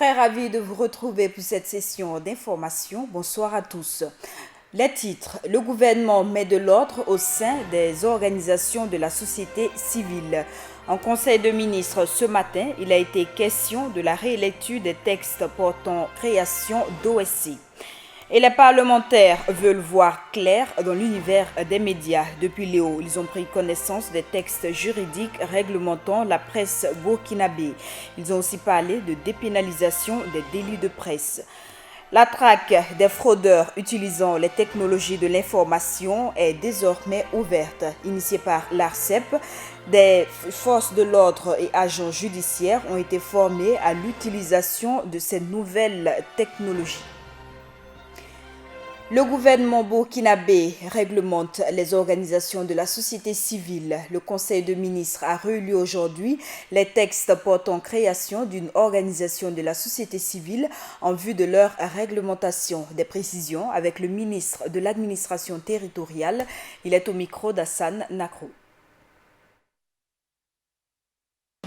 Très ravi de vous retrouver pour cette session d'information. Bonsoir à tous. Les titres. Le gouvernement met de l'ordre au sein des organisations de la société civile. En conseil de ministres ce matin, il a été question de la rélecture des textes portant création d'OSC. Et les parlementaires veulent voir clair dans l'univers des médias. Depuis Léo, ils ont pris connaissance des textes juridiques réglementant la presse burkinabé. Ils ont aussi parlé de dépénalisation des délits de presse. La traque des fraudeurs utilisant les technologies de l'information est désormais ouverte. Initiée par l'ARCEP, des forces de l'ordre et agents judiciaires ont été formés à l'utilisation de ces nouvelles technologies. Le gouvernement burkinabé réglemente les organisations de la société civile. Le Conseil de ministres a relu aujourd'hui les textes portant création d'une organisation de la société civile en vue de leur réglementation. Des précisions avec le ministre de l'administration territoriale. Il est au micro d'Hassan Nakro.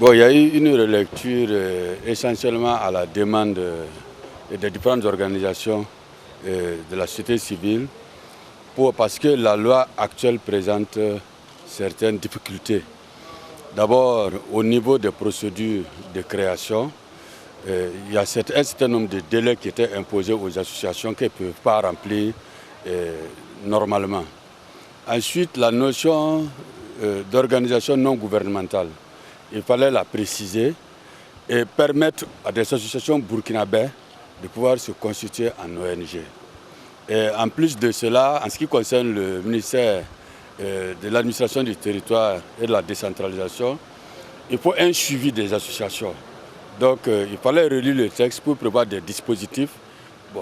Bon, il y a eu une relecture essentiellement à la demande des différentes organisations de la société civile parce que la loi actuelle présente certaines difficultés. D'abord, au niveau des procédures de création, il y a un certain nombre de délais qui étaient imposés aux associations qui ne peuvent pas remplir normalement. Ensuite, la notion d'organisation non gouvernementale, il fallait la préciser et permettre à des associations burkinabées de pouvoir se constituer en ONG. Et en plus de cela, en ce qui concerne le ministère de l'administration du territoire et de la décentralisation, il faut un suivi des associations. Donc il fallait relire le texte pour prévoir des dispositifs,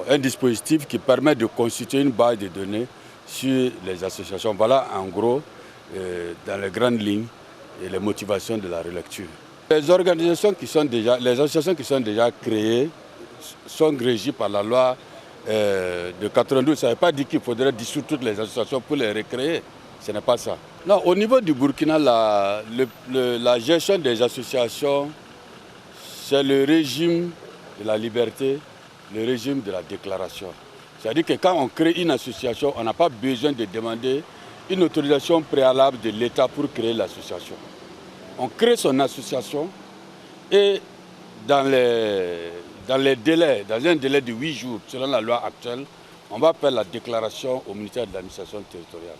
un dispositif qui permet de constituer une base de données sur les associations. Voilà en gros, dans les grandes lignes, et les motivations de la relecture. Les associations qui sont déjà créées sont régies par la loi de 92. Ça ne veut pas dire qu'il faudrait dissoudre toutes les associations pour les recréer. Ce n'est pas ça. Non, au niveau du Burkina, la gestion des associations, c'est le régime de la liberté, le régime de la déclaration. C'est-à-dire que quand on crée une association, on n'a pas besoin de demander une autorisation préalable de l'État pour créer l'association. On crée son association et dans un délai de 8 jours, selon la loi actuelle, on va faire la déclaration au ministère de l'administration territoriale.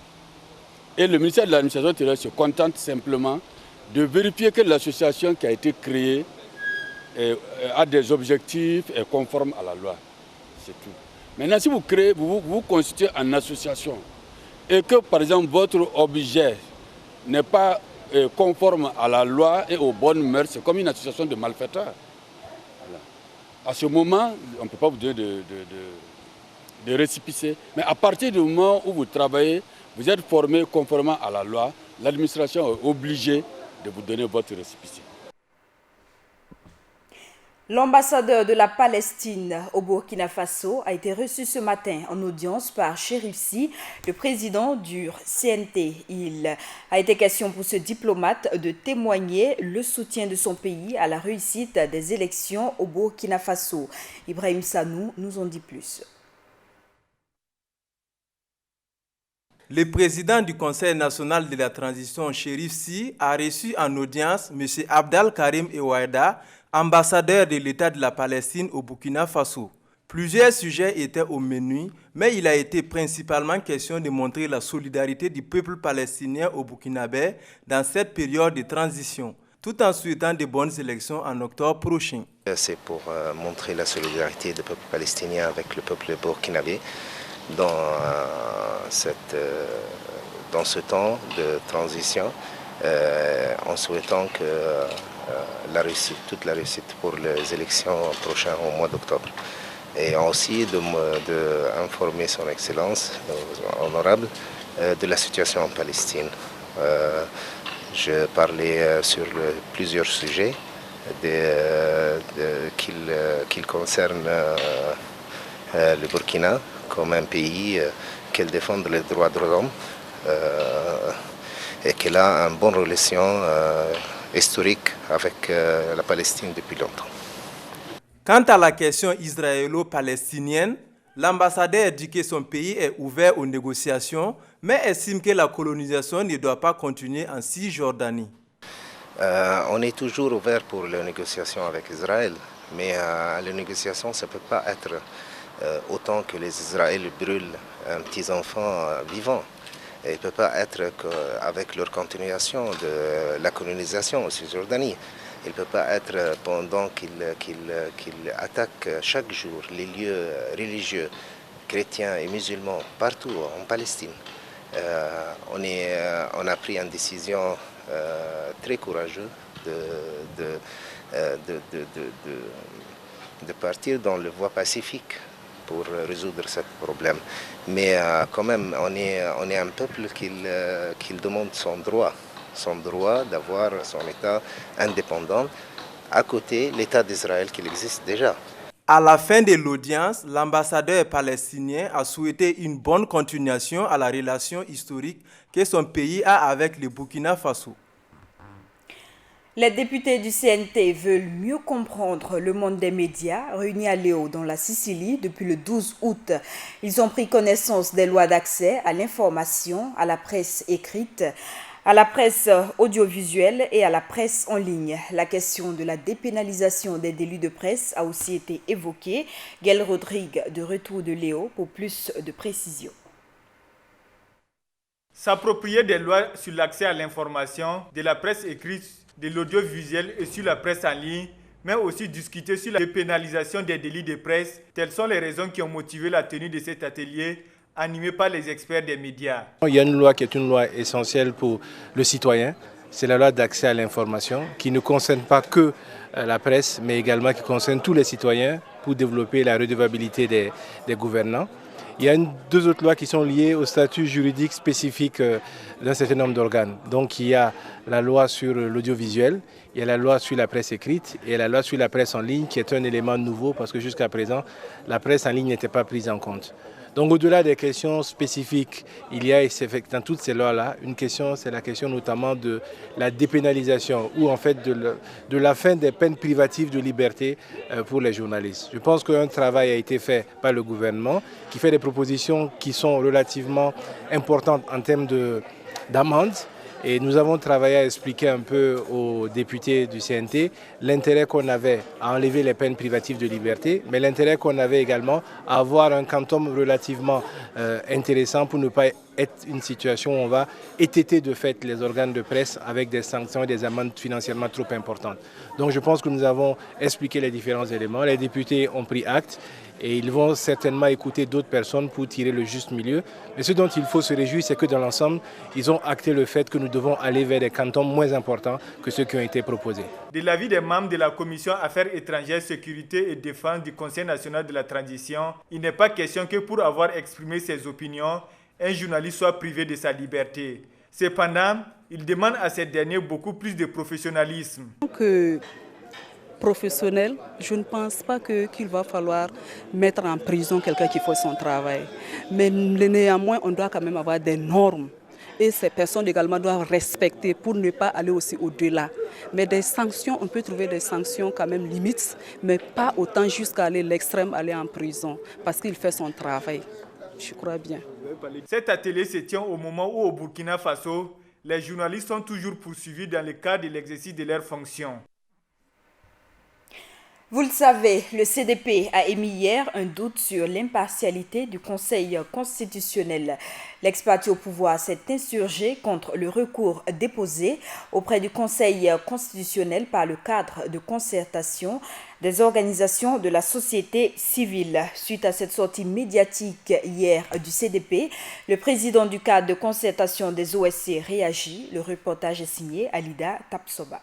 Et le ministère de l'administration territoriale se contente simplement de vérifier que l'association qui a été créée a des objectifs et conforme à la loi. C'est tout. Maintenant, si vous vous constituez en association et que, par exemple, votre objet n'est pas conforme à la loi et aux bonnes mœurs, c'est comme une association de malfaiteurs. Voilà. À ce moment, on ne peut pas vous donner de récépissé. Mais à partir du moment où vous travaillez, vous êtes formé conformément à la loi, l'administration est obligée de vous donner votre récépissé. L'ambassadeur de la Palestine au Burkina Faso a été reçu ce matin en audience par Chérif Sy, le président du CNT. Il a été question pour ce diplomate de témoigner le soutien de son pays à la réussite des élections au Burkina Faso. Ibrahim Sanou nous en dit plus. Le président du Conseil national de la transition, Chérif Sy, a reçu en audience M. Abdel Karim Ewaïda, ambassadeur de l'État de la Palestine au Burkina Faso. Plusieurs sujets étaient au menu, mais il a été principalement question de montrer la solidarité du peuple palestinien au Burkinabé dans cette période de transition, tout en souhaitant de bonnes élections en octobre prochain. C'est pour montrer la solidarité du peuple palestinien avec le peuple burkinabé dans ce temps de transition, en souhaitant que toute la réussite pour les élections prochaines au mois d'octobre. Et aussi d'informer son Excellence honorable de la situation en Palestine. Je parlais sur plusieurs sujets qui concernent le Burkina comme un pays qui défend les droits de l'homme et qui a une bonne relation historique avec la Palestine depuis longtemps. Quant à la question israélo-palestinienne, l'ambassadeur dit que son pays est ouvert aux négociations, mais estime que la colonisation ne doit pas continuer en Cisjordanie. On est toujours ouvert pour les négociations avec Israël, mais les négociations, ça ne peut pas être autant que les Israéliens brûlent un petit enfant vivant. Et il ne peut pas être avec leur continuation de la colonisation en Cisjordanie. Il ne peut pas être pendant qu'ils attaquent chaque jour les lieux religieux, chrétiens et musulmans partout en Palestine. On a pris une décision très courageuse de partir dans la voie pacifique pour résoudre ce problème. Mais quand même, on est un peuple qui demande son droit d'avoir son État indépendant à côté de l'État d'Israël qui existe déjà. À la fin de l'audience, l'ambassadeur palestinien a souhaité une bonne continuation à la relation historique que son pays a avec le Burkina Faso. Les députés du CNT veulent mieux comprendre le monde des médias réunis à Léo dans la Sicile depuis le 12 août. Ils ont pris connaissance des lois d'accès à l'information, à la presse écrite, à la presse audiovisuelle et à la presse en ligne. La question de la dépénalisation des délits de presse a aussi été évoquée. Gaël Rodrigue, de retour de Léo, pour plus de précisions. S'approprier des lois sur l'accès à l'information, de la presse écrite, de l'audiovisuel et sur la presse en ligne, mais aussi discuter sur la dépénalisation des délits de presse. Telles sont les raisons qui ont motivé la tenue de cet atelier animé par les experts des médias. Il y a une loi qui est une loi essentielle pour le citoyen. C'est la loi d'accès à l'information qui ne concerne pas que la presse, mais également qui concerne tous les citoyens pour développer la redevabilité des gouvernants. Il y a deux autres lois qui sont liées au statut juridique spécifique d'un certain nombre d'organes. Donc il y a la loi sur l'audiovisuel, il y a la loi sur la presse écrite et la loi sur la presse en ligne qui est un élément nouveau parce que jusqu'à présent, la presse en ligne n'était pas prise en compte. Donc au-delà des questions spécifiques, il y a dans toutes ces lois-là, une question, c'est la question notamment de la dépénalisation ou en fait de la fin des peines privatives de liberté pour les journalistes. Je pense qu'un travail a été fait par le gouvernement qui fait des propositions qui sont relativement importantes en termes d'amende. Et nous avons travaillé à expliquer un peu aux députés du CNT l'intérêt qu'on avait à enlever les peines privatives de liberté, mais l'intérêt qu'on avait également à avoir un quantum relativement intéressant pour ne pas être une situation où on va étêter de fait les organes de presse avec des sanctions et des amendes financièrement trop importantes. Donc je pense que nous avons expliqué les différents éléments. Les députés ont pris acte. Et ils vont certainement écouter d'autres personnes pour tirer le juste milieu. Mais ce dont il faut se réjouir, c'est que dans l'ensemble, ils ont acté le fait que nous devons aller vers des cantons moins importants que ceux qui ont été proposés. De l'avis des membres de la Commission Affaires étrangères, sécurité et défense du Conseil national de la transition, il n'est pas question que pour avoir exprimé ses opinions, un journaliste soit privé de sa liberté. Cependant, il demande à ces derniers beaucoup plus de professionnalisme. Professionnel, je ne pense pas qu'il va falloir mettre en prison quelqu'un qui fait son travail. Mais néanmoins, on doit quand même avoir des normes. Et ces personnes également doivent respecter pour ne pas aller aussi au-delà. Mais des sanctions, on peut trouver des sanctions quand même limites, mais pas autant jusqu'à aller l'extrême, aller en prison, parce qu'il fait son travail. Je crois bien. Cet atelier se tient au moment où au Burkina Faso, les journalistes sont toujours poursuivis dans le cadre de l'exercice de leurs fonctions. Vous le savez, le CDP a émis hier un doute sur l'impartialité du Conseil constitutionnel. L'ex-parti au pouvoir s'est insurgé contre le recours déposé auprès du Conseil constitutionnel par le cadre de concertation des organisations de la société civile. Suite à cette sortie médiatique hier du CDP, le président du cadre de concertation des OSC réagit. Le reportage est signé Alida Tapsoba.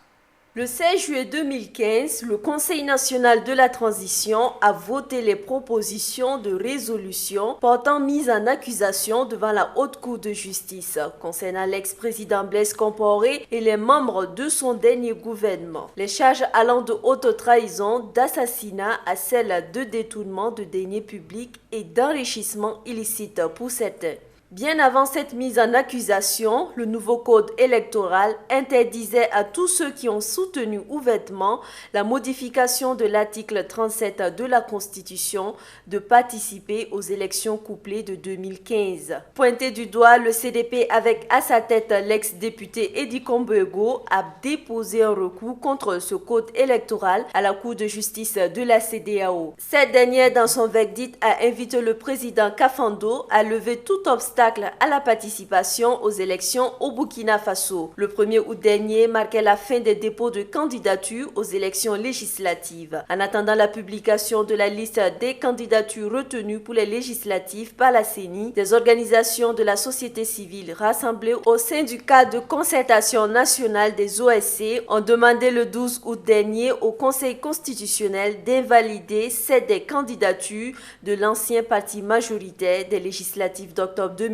Le 16 juillet 2015, le Conseil national de la transition a voté les propositions de résolution portant mise en accusation devant la Haute Cour de justice concernant l'ex-président Blaise Compaoré et les membres de son dernier gouvernement. Les charges allant de haute trahison, d'assassinat à celles de détournement de deniers publics et d'enrichissement illicite pour certains. Bien avant cette mise en accusation, le nouveau code électoral interdisait à tous ceux qui ont soutenu ouvertement la modification de l'article 37 de la Constitution de participer aux élections couplées de 2015. Pointé du doigt, le CDP avec à sa tête l'ex-député Edi Kombego a déposé un recours contre ce code électoral à la Cour de justice de la CEDEAO. Cette dernière, dans son verdict, a invité le président Kafando à lever tout obstacle à la participation aux élections au Burkina Faso. Le 1er août dernier marquait la fin des dépôts de candidatures aux élections législatives. En attendant la publication de la liste des candidatures retenues pour les législatives par la CENI, des organisations de la société civile rassemblées au sein du cadre de concertation nationale des OSC ont demandé le 12 août dernier au Conseil constitutionnel d'invalider 7 des candidatures de l'ancien parti majoritaire des législatives d'octobre 2015.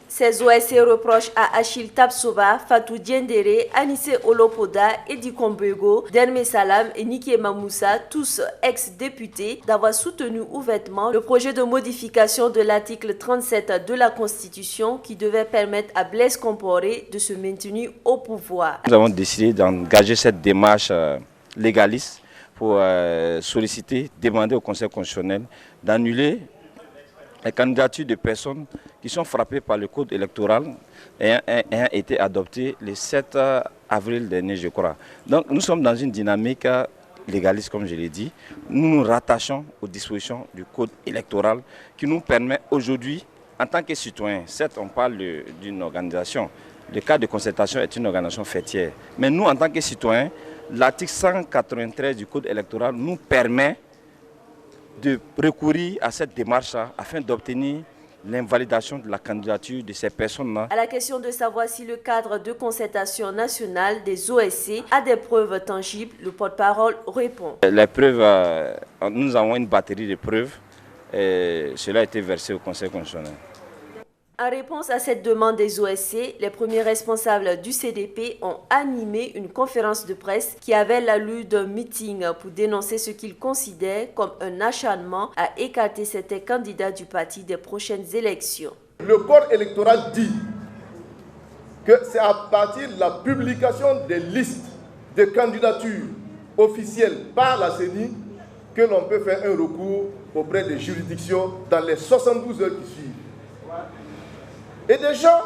Ces OSC reprochent à Achille Tapsoba, Fatou Diendere, Anissé Olopoda, Edi Kombego, Derme Salam et Niki Mamoussa, tous ex-députés, d'avoir soutenu ouvertement le projet de modification de l'article 37 de la Constitution qui devait permettre à Blaise Compaoré de se maintenir au pouvoir. Nous avons décidé d'engager cette démarche légaliste pour solliciter, demander au Conseil constitutionnel d'annuler les candidatures de personnes qui sont frappées par le code électoral ayant été adopté le 7 avril dernier, je crois. Donc nous sommes dans une dynamique légaliste, comme je l'ai dit. Nous nous rattachons aux dispositions du code électoral qui nous permet aujourd'hui, en tant que citoyens, certes on parle d'une organisation, le cadre de concertation est une organisation fêtière, mais nous en tant que citoyens, l'article 193 du code électoral nous permet de recourir à cette démarche afin d'obtenir l'invalidation de la candidature de ces personnes-là. À la question de savoir si le cadre de concertation nationale des OSC a des preuves tangibles, le porte-parole répond. Les preuves, nous avons une batterie de preuves et cela a été versé au Conseil constitutionnel. En réponse à cette demande des OSC, les premiers responsables du CDP ont animé une conférence de presse qui avait l'allure d'un meeting pour dénoncer ce qu'ils considèrent comme un acharnement à écarter certains candidats du parti des prochaines élections. Le code électoral dit que c'est à partir de la publication des listes de candidatures officielles par la CENI que l'on peut faire un recours auprès des juridictions dans les 72 heures qui suivent. Et des gens,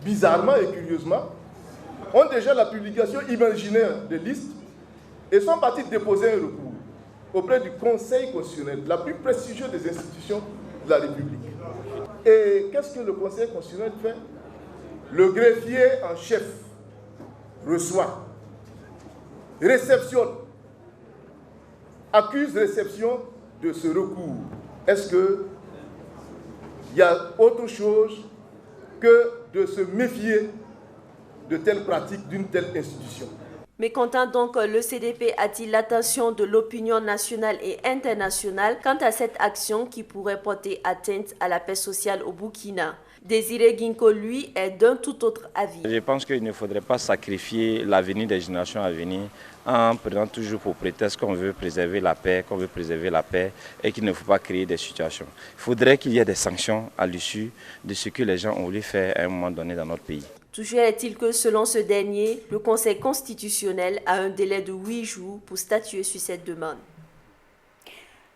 bizarrement et curieusement, ont déjà la publication imaginaire des listes et sont partis déposer un recours auprès du Conseil constitutionnel, la plus prestigieuse des institutions de la République. Et qu'est-ce que le Conseil constitutionnel fait? Le greffier en chef reçoit, réceptionne, accuse réception de ce recours. Est-ce qu'il y a autre chose que de se méfier de telles pratiques d'une telle institution? Mécontent donc, le CDP attire l'attention de l'opinion nationale et internationale quant à cette action qui pourrait porter atteinte à la paix sociale au Burkina. Désiré Ginko, lui, est d'un tout autre avis. Je pense qu'il ne faudrait pas sacrifier l'avenir des générations à venir en prenant toujours pour prétexte qu'on veut préserver la paix, et qu'il ne faut pas créer des situations. Il faudrait qu'il y ait des sanctions à l'issue de ce que les gens ont voulu faire à un moment donné dans notre pays. Toujours est-il que, selon ce dernier, le Conseil constitutionnel a un délai de 8 jours pour statuer sur cette demande.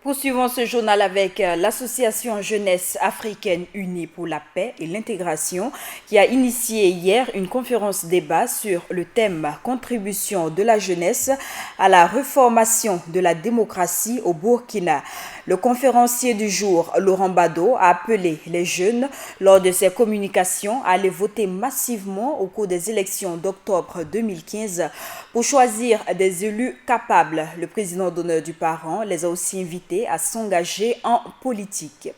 Poursuivons ce journal avec l'association Jeunesse africaine unie pour la paix et l'intégration qui a initié hier une conférence débat sur le thème « Contribution de la jeunesse à la reformation de la démocratie au Burkina ». Le conférencier du jour, Laurent Bado, a appelé les jeunes, lors de ses communications, à aller voter massivement au cours des élections d'octobre 2015 pour choisir des élus capables. Le président d'honneur du Parent les a aussi invités à s'engager en politique.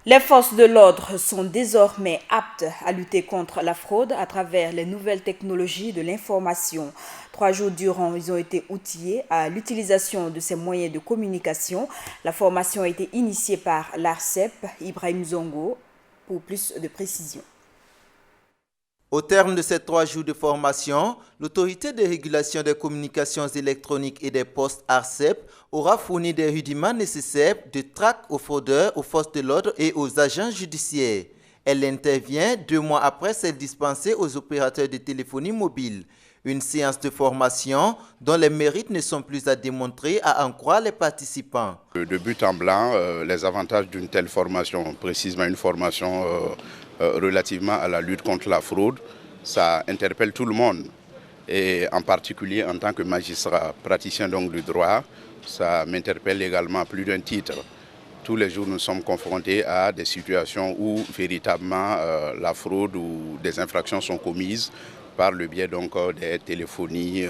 Les forces de l'ordre sont désormais aptes à lutter contre la fraude à travers les nouvelles technologies de l'information. 3 jours durant, ils ont été outillés à l'utilisation de ces moyens de communication. La formation a été initiée par l'ARCEP, Ibrahim Zongo, pour plus de précision. Au terme de ces 3 jours de formation, l'autorité de régulation des communications électroniques et des postes ARCEP aura fourni des rudiments nécessaires de traque aux fraudeurs, aux forces de l'ordre et aux agents judiciaires. Elle intervient 2 mois après celle dispensée aux opérateurs de téléphonie mobile. Une séance de formation dont les mérites ne sont plus à démontrer, à en croire les participants. De but en blanc, les avantages d'une telle formation, précisément une formation relativement à la lutte contre la fraude, ça interpelle tout le monde. Et en particulier en tant que magistrat, praticien donc du droit, ça m'interpelle également à plus d'un titre. Tous les jours, nous sommes confrontés à des situations où véritablement la fraude ou des infractions sont commises par le biais donc des téléphonies,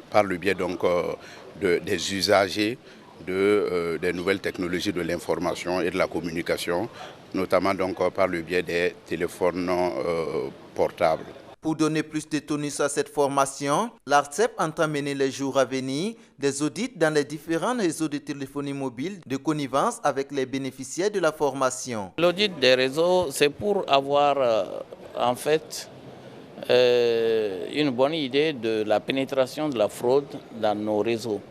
par le biais donc des usagers des nouvelles technologies de l'information et de la communication, notamment donc par le biais des téléphones portables. Pour donner plus de tonus à cette formation, l'ARCEP entend mener les jours à venir des audits dans les différents réseaux de téléphonie mobile de connivence avec les bénéficiaires de la formation. L'audit des réseaux, c'est pour avoir en fait une bonne idée de la pénétration de la fraude dans nos réseaux.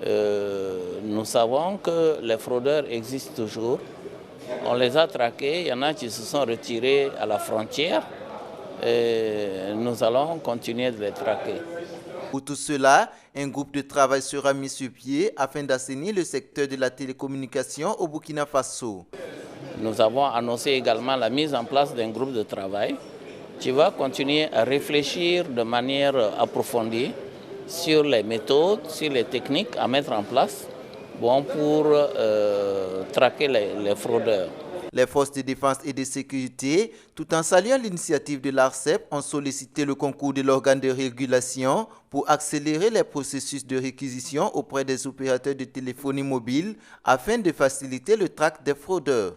Nous savons que les fraudeurs existent toujours. On les a traqués, il y en a qui se sont retirés à la frontière. Et nous allons continuer de les traquer. Pour tout cela, un groupe de travail sera mis sur pied afin d'assainir le secteur de la télécommunication au Burkina Faso. Nous avons annoncé également la mise en place d'un groupe de travail qui va continuer à réfléchir de manière approfondie sur les méthodes, sur les techniques à mettre en place pour traquer les fraudeurs. Les forces de défense et de sécurité, tout en saluant l'initiative de l'ARCEP, ont sollicité le concours de l'organe de régulation pour accélérer les processus de réquisition auprès des opérateurs de téléphonie mobile afin de faciliter le traque des fraudeurs.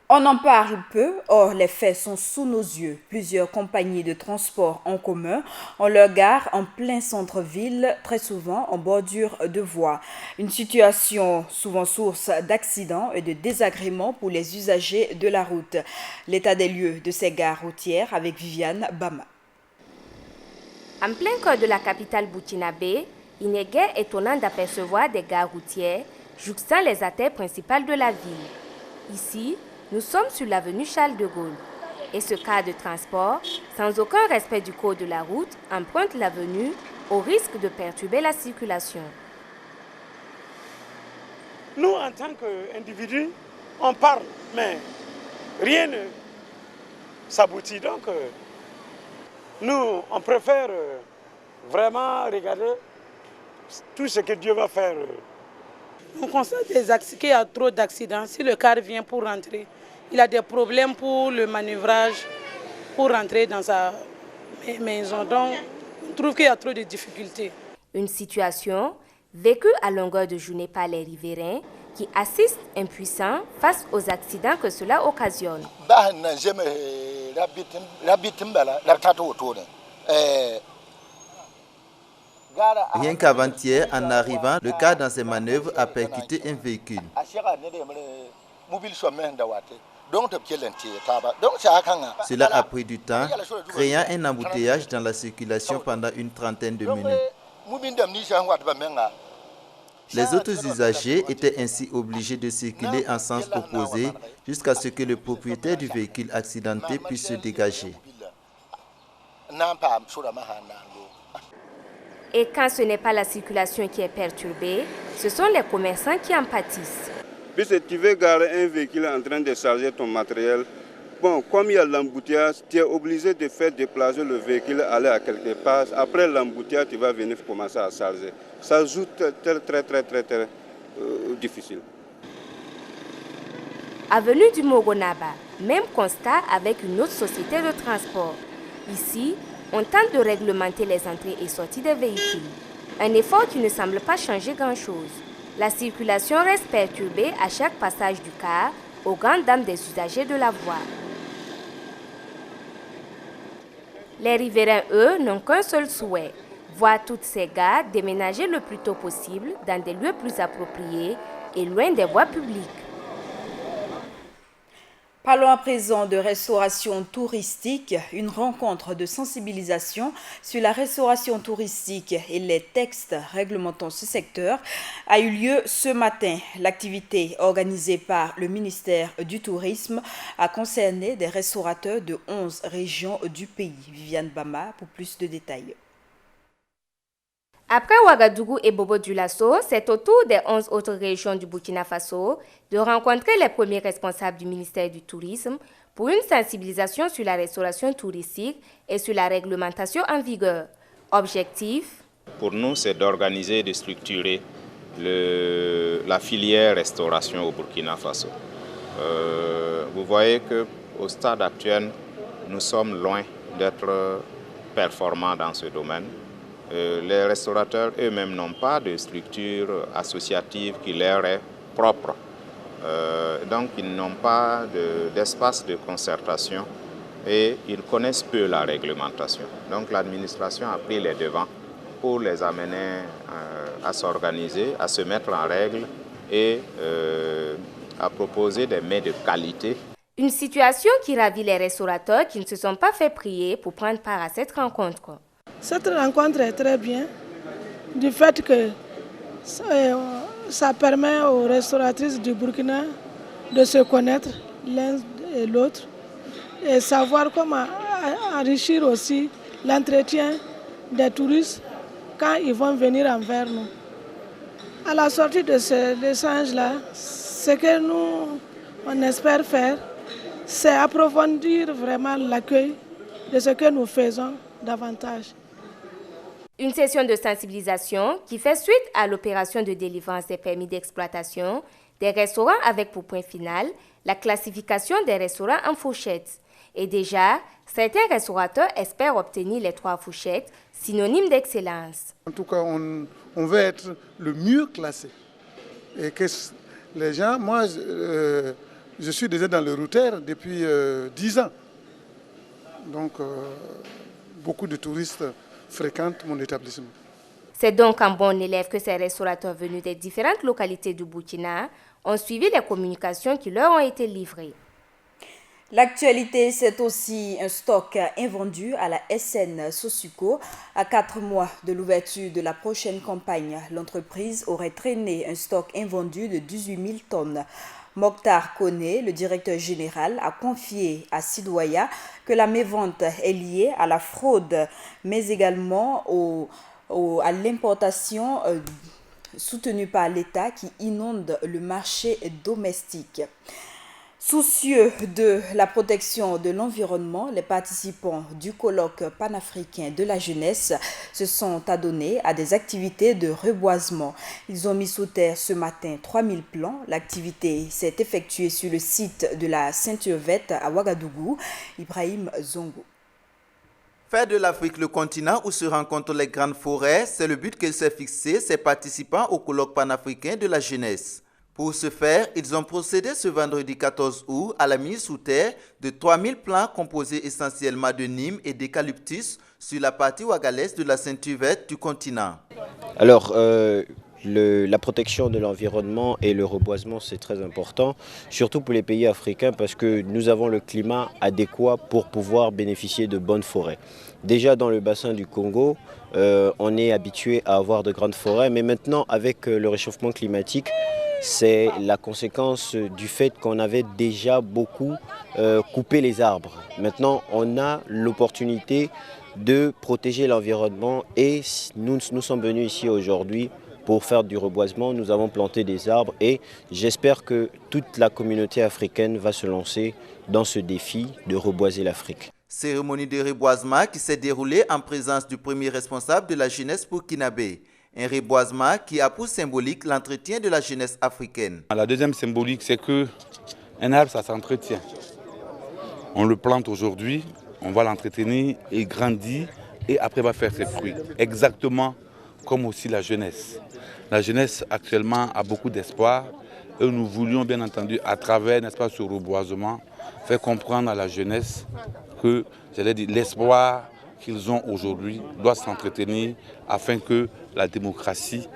On en parle peu, or les faits sont sous nos yeux. Plusieurs compagnies de transport en commun ont leur gare en plein centre-ville, très souvent en bordure de voies. Une situation souvent source d'accidents et de désagréments pour les usagers de la route. L'état des lieux de ces gares routières avec Viviane Bama. En plein cœur de la capitale burkinabé, il n'est guère étonnant d'apercevoir des gares routières jouxtant les artères principales de la ville. Ici, nous sommes sur l'avenue Charles de Gaulle et ce car de transport, sans aucun respect du code de la route, emprunte l'avenue au risque de perturber la circulation. Nous, en tant qu'individus, on parle, mais rien ne s'aboutit. Donc, nous, on préfère vraiment regarder tout ce que Dieu va faire. On constate qu'il y a trop d'accidents. Si le car vient pour rentrer, il a des problèmes pour le manœuvrage, pour rentrer dans sa maison. Donc, on trouve qu'il y a trop de difficultés. Une situation vécue à longueur de journée par les riverains qui assistent impuissants face aux accidents que cela occasionne. Rien qu'avant-hier, en arrivant, le car dans ses manœuvres a percuté un véhicule. Cela a pris du temps, créant un embouteillage dans la circulation pendant une trentaine de minutes. Les autres usagers étaient ainsi obligés de circuler en sens opposé jusqu'à ce que le propriétaire du véhicule accidenté puisse se dégager. Et quand ce n'est pas la circulation qui est perturbée, ce sont les commerçants qui en pâtissent. Puisque tu veux garer un véhicule en train de charger ton matériel, bon, comme il y a l'embouteillage, tu es obligé de faire déplacer le véhicule, aller à quelque part. Après l'embouteillage, tu vas venir commencer à charger. Ça joue très difficile. Avenue du Mogonaba, même constat avec une autre société de transport. Ici, on tente de réglementer les entrées et sorties des véhicules. Un effort qui ne semble pas changer grand-chose. La circulation reste perturbée à chaque passage du car, aux grandes dames des usagers de la voie. Les riverains, eux, n'ont qu'un seul souhait, voir toutes ces gares déménager le plus tôt possible dans des lieux plus appropriés et loin des voies publiques. Parlons à présent de restauration touristique. Une rencontre de sensibilisation sur la restauration touristique et les textes réglementant ce secteur a eu lieu ce matin. L'activité organisée par le ministère du Tourisme a concerné des restaurateurs de 11 régions du pays. Viviane Bama pour plus de détails. Après Ouagadougou et Bobo-Dioulasso, c'est au tour des 11 autres régions du Burkina Faso de rencontrer les premiers responsables du ministère du Tourisme pour une sensibilisation sur la restauration touristique et sur la réglementation en vigueur. Objectif? Pour nous, c'est d'organiser et de structurer la filière restauration au Burkina Faso. Vous voyez qu'au stade actuel, nous sommes loin d'être performants dans ce domaine. Les restaurateurs eux-mêmes n'ont pas de structure associative qui leur est propre. Donc ils n'ont pas d'espace de concertation et ils connaissent peu la réglementation. Donc l'administration a pris les devants pour les amener à s'organiser, à se mettre en règle et à proposer des mets de qualité. Une situation qui ravit les restaurateurs qui ne se sont pas fait prier pour prendre part à cette rencontre. Cette rencontre est très bien, du fait que ça permet aux restauratrices du Burkina de se connaître l'un et l'autre et savoir comment enrichir aussi l'entretien des touristes quand ils vont venir envers nous. À la sortie de cet échange-là, ce que nous on espère faire, c'est approfondir vraiment l'accueil de ce que nous faisons davantage. Une session de sensibilisation qui fait suite à l'opération de délivrance des permis d'exploitation des restaurants avec pour point final la classification des restaurants en fourchettes. Et déjà, certains restaurateurs espèrent obtenir les 3 fourchettes, synonymes d'excellence. En tout cas, on veut être le mieux classé. Et que les gens, moi, je suis déjà dans le routeur depuis 10 ans. Donc, beaucoup de touristes fréquentent mon établissement. C'est donc en bon élève que ces restaurateurs venus des différentes localités du Burkina ont suivi les communications qui leur ont été livrées. L'actualité, c'est aussi un stock invendu à la SN Sosuco. À 4 mois de l'ouverture de la prochaine campagne, l'entreprise aurait traîné un stock invendu de 18 000 tonnes. Mokhtar Kone, le directeur général, a confié à Sidoya que la mévente est liée à la fraude, mais également à l'importation soutenue par l'État qui inonde le marché domestique. Soucieux de la protection de l'environnement, les participants du colloque panafricain de la jeunesse se sont adonnés à des activités de reboisement. Ils ont mis sous terre ce matin 3000 plants. L'activité s'est effectuée sur le site de la ceinture verte à Ouagadougou. Ibrahim Zongo. Faire de l'Afrique le continent où se rencontrent les grandes forêts, c'est le but qu'il s'est fixé, ses participants au colloque panafricain de la jeunesse. Pour ce faire, ils ont procédé ce vendredi 14 août à la mise sous terre de 3000 plants composés essentiellement de Nîmes et d'eucalyptus sur la partie ouagalaise de la ceinture verte du continent. Alors, la protection de l'environnement et le reboisement, c'est très important, surtout pour les pays africains parce que nous avons le climat adéquat pour pouvoir bénéficier de bonnes forêts. Déjà dans le bassin du Congo, on est habitué à avoir de grandes forêts, mais maintenant avec le réchauffement climatique, c'est la conséquence du fait qu'on avait déjà beaucoup coupé les arbres. Maintenant, on a l'opportunité de protéger l'environnement et nous sommes venus ici aujourd'hui pour faire du reboisement. Nous avons planté des arbres et j'espère que toute la communauté africaine va se lancer dans ce défi de reboiser l'Afrique. Cérémonie de reboisement qui s'est déroulée en présence du premier responsable de la jeunesse burkinabé. Un reboisement qui a pour symbolique l'entretien de la jeunesse africaine. La deuxième symbolique, c'est qu'un arbre, ça s'entretient. On le plante aujourd'hui, on va l'entretenir, il grandit et après va faire ses fruits. Exactement comme aussi la jeunesse. La jeunesse actuellement a beaucoup d'espoir et nous voulions bien entendu à travers, n'est-ce pas, ce reboisement, faire comprendre à la jeunesse que, j'allais dire, l'espoir qu'ils ont aujourd'hui doit s'entretenir afin que la démocratie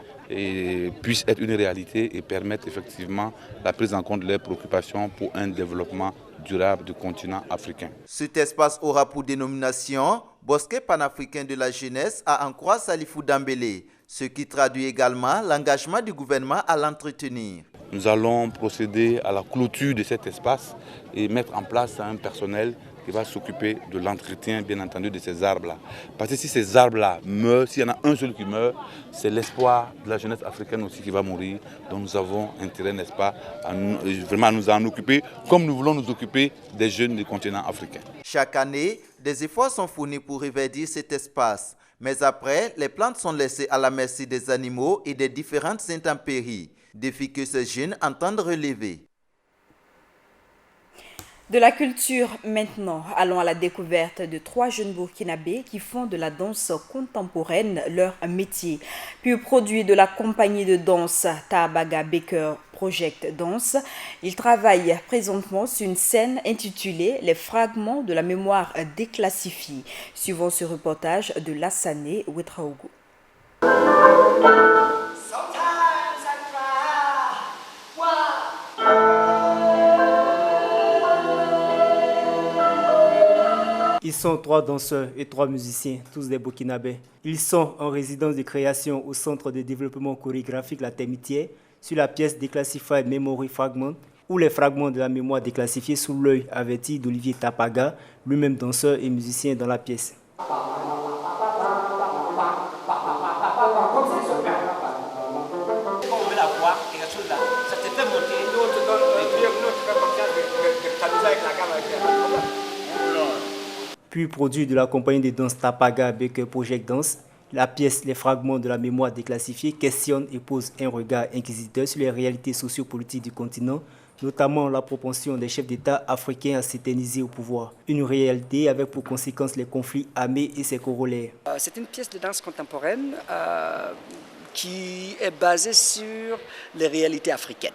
puisse être une réalité et permettre effectivement la prise en compte de leurs préoccupations pour un développement durable du continent africain. Cet espace aura pour dénomination Bosquet panafricain de la jeunesse à en croire Salifou Dambélé, ce qui traduit également l'engagement du gouvernement à l'entretenir. Nous allons procéder à la clôture de cet espace et mettre en place un personnel qui va s'occuper de l'entretien, bien entendu, de ces arbres-là. Parce que si ces arbres-là meurent, s'il y en a un seul qui meurt, c'est l'espoir de la jeunesse africaine aussi qui va mourir. Donc nous avons intérêt, n'est-ce pas, à nous en occuper comme nous voulons nous occuper des jeunes du continent africain. Chaque année, des efforts sont fournis pour reverdir cet espace. Mais après, les plantes sont laissées à la merci des animaux et des différentes intempéries. Défi que ces jeunes entendent relever. De la culture maintenant, allons à la découverte de 3 jeunes burkinabés qui font de la danse contemporaine leur métier. Puis produit de la compagnie de danse Tabaga Baker Project Dance, ils travaillent présentement sur une scène intitulée « Les fragments de la mémoire déclassifiée ». Suivant ce reportage de Lassane Ouetraogo. Ils sont 3 danseurs et 3 musiciens, tous des Burkinabés. Ils sont en résidence de création au Centre de développement chorégraphique La Termitière sur la pièce Declassified Memory Fragment ou les fragments de la mémoire déclassifiée sous l'œil averti d'Olivier Tapaga, lui-même danseur et musicien dans la pièce. Puis produit de la compagnie de danse Tapaga Baker Project Dance, la pièce Les fragments de la mémoire déclassifiée questionne et pose un regard inquisiteur sur les réalités sociopolitiques du continent, notamment la propension des chefs d'État africains à s'éterniser au pouvoir. Une réalité avec pour conséquence les conflits armés et ses corollaires. C'est une pièce de danse contemporaine qui est basée sur les réalités africaines.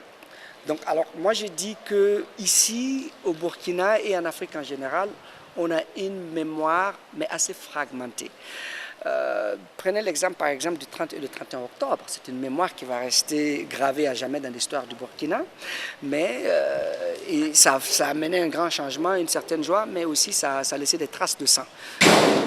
Donc, alors, moi je dis que ici, au Burkina et en Afrique en général, on a une mémoire, mais assez fragmentée. Prenez l'exemple, par exemple, du 30 et le 31 octobre. C'est une mémoire qui va rester gravée à jamais dans l'histoire du Burkina. Mais et ça a amené un grand changement, une certaine joie, mais aussi ça a laissé des traces de sang.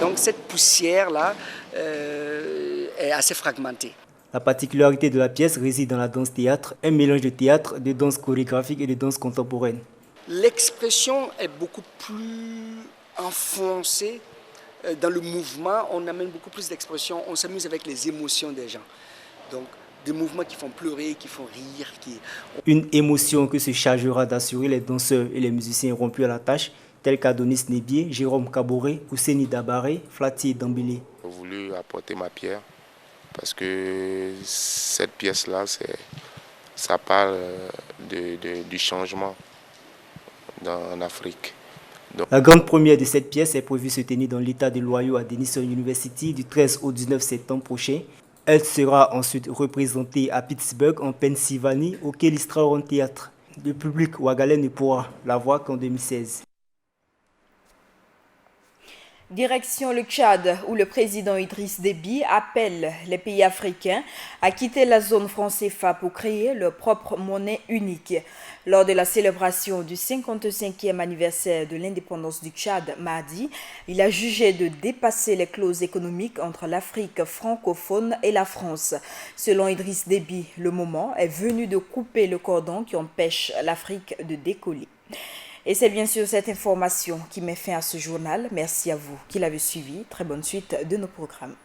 Donc cette poussière-là est assez fragmentée. La particularité de la pièce réside dans la danse-théâtre, un mélange de théâtre, de danse chorégraphique et de danse contemporaine. L'expression est beaucoup plus enfoncée dans le mouvement, on amène beaucoup plus d'expression, on s'amuse avec les émotions des gens. Donc des mouvements qui font pleurer, qui font rire. Une émotion que se chargera d'assurer les danseurs et les musiciens rompus à la tâche, tels qu'Adonis Nebié, Jérôme Kaboré, Ouseni Dabaré, Flati Dambélé. J'ai voulu apporter ma pierre parce que cette pièce-là, ça parle du changement en Afrique. Donc, la grande première de cette pièce est prévue se tenir dans l'État de l'Ohio à Denison University du 13 au 19 septembre prochain. Elle sera ensuite représentée à Pittsburgh en Pennsylvanie au Kelly Strawn Theatre. Le public ouagalais ne pourra la voir qu'en 2016. Direction le Tchad, où le président Idriss Déby appelle les pays africains à quitter la zone franc CFA pour créer leur propre monnaie unique. Lors de la célébration du 55e anniversaire de l'indépendance du Tchad mardi, il a jugé de dépasser les clauses économiques entre l'Afrique francophone et la France. Selon Idriss Déby, le moment est venu de couper le cordon qui empêche l'Afrique de décoller. Et c'est bien sûr cette information qui met fin à ce journal. Merci à vous qui l'avez suivi. Très bonne suite de nos programmes.